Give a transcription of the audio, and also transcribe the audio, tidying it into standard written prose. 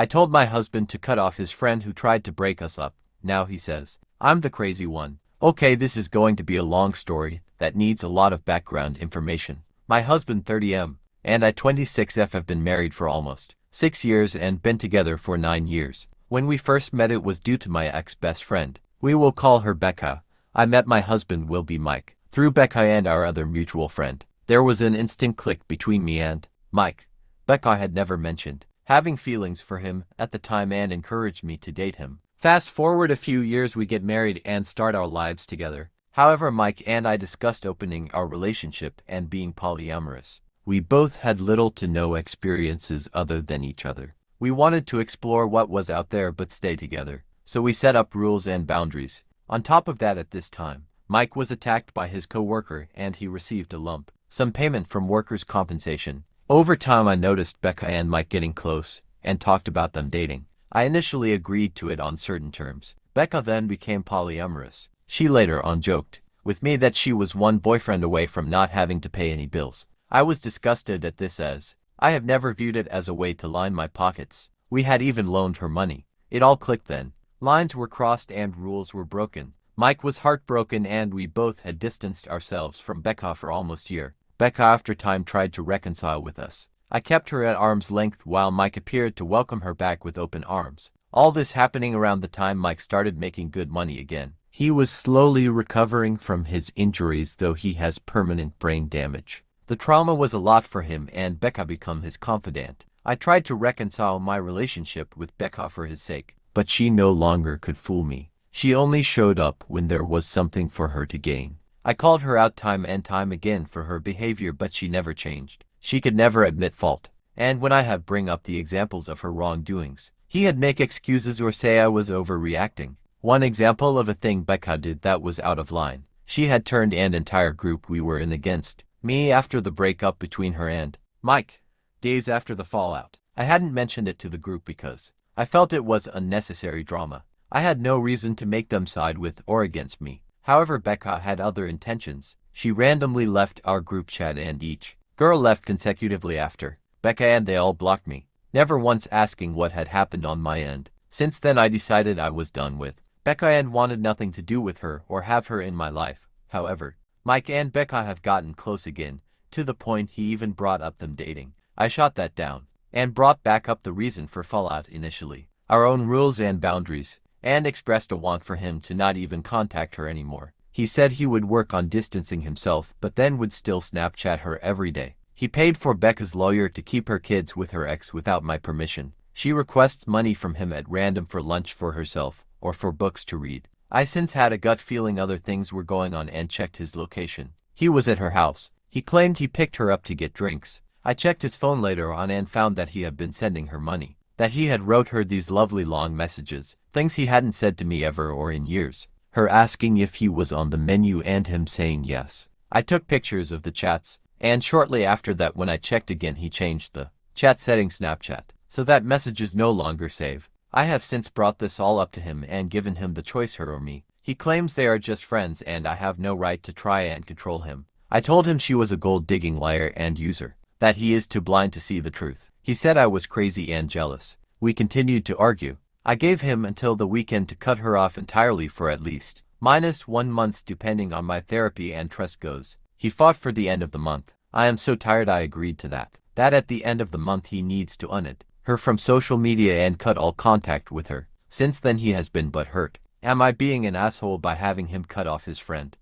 I told my husband to cut off his friend who tried to break us up. Now he says, I'm the crazy one. Okay, this is going to be a long story that needs a lot of background information. My husband 30M and I 26F have been married for almost 6 years and been together for 9 years. When we first met it was due to my ex-best friend. We will call her Becca. I met my husband will be Mike. Through Becca and our other mutual friend. There was an instant click between me and Mike. Becca had never mentioned having feelings for him at the time and encouraged me to date him. Fast forward a few years, we get married and start our lives together. However, Mike and I discussed opening our relationship and being polyamorous. We both had little to no experiences other than each other. We wanted to explore what was out there but stay together. So we set up rules and boundaries. On top of that, at this time, Mike was attacked by his co-worker and he received a lump sum payment from workers' compensation. Over time I noticed Becca and Mike getting close and talked about them dating. I initially agreed to it on certain terms. Becca then became polyamorous. She later on joked with me that she was one boyfriend away from not having to pay any bills. I was disgusted at this as I have never viewed it as a way to line my pockets. We had even loaned her money. It all clicked then. Lines were crossed and rules were broken. Mike was heartbroken and we both had distanced ourselves from Becca for almost a year. Becca after time tried to reconcile with us. I kept her at arm's length while Mike appeared to welcome her back with open arms. All this happening around the time Mike started making good money again. He was slowly recovering from his injuries, though he has permanent brain damage. The trauma was a lot for him and Becca became his confidant. I tried to reconcile my relationship with Becca for his sake, but she no longer could fool me. She only showed up when there was something for her to gain. I called her out time and time again for her behavior, but she never changed. She could never admit fault. And when I had bring up the examples of her wrongdoings, he'd make excuses or say I was overreacting. One example of a thing Becca did that was out of line. She had turned an entire group we were in against me after the breakup between her and Mike. Days after the fallout, I hadn't mentioned it to the group because I felt it was unnecessary drama. I had no reason to make them side with or against me. However, Becca had other intentions. She randomly left our group chat and each girl left consecutively after Becca and they all blocked me, never once asking what had happened on my end. Since then I decided I was done with Becca and wanted nothing to do with her or have her in my life. However, Mike and Becca have gotten close again, to the point he even brought up them dating. I shot that down and brought back up the reason for fallout initially, our own rules and boundaries, and expressed a want for him to not even contact her anymore. He said he would work on distancing himself but then would still Snapchat her every day. He paid for Becca's lawyer to keep her kids with her ex without my permission. She requests money from him at random for lunch for herself or for books to read. I since had a gut feeling other things were going on and checked his location. He was at her house. He claimed he picked her up to get drinks. I checked his phone later on and found that he had been sending her money, that he had wrote her these lovely long messages, things he hadn't said to me ever or in years. Her asking if he was on the menu and him saying yes. I took pictures of the chats, and shortly after that when I checked again he changed the chat setting Snapchat, so that messages no longer save. I have since brought this all up to him and given him the choice, her or me. He claims they are just friends and I have no right to try and control him. I told him she was a gold-digging liar and user, that he is too blind to see the truth. He said I was crazy and jealous. We continued to argue. I gave him until the weekend to cut her off entirely for at least -1 month depending on my therapy and trust goes. He fought for the end of the month. I am so tired I agreed to that. That at the end of the month he needs to unit her from social media and cut all contact with her. Since then he has been but hurt. Am I being an asshole by having him cut off his friend?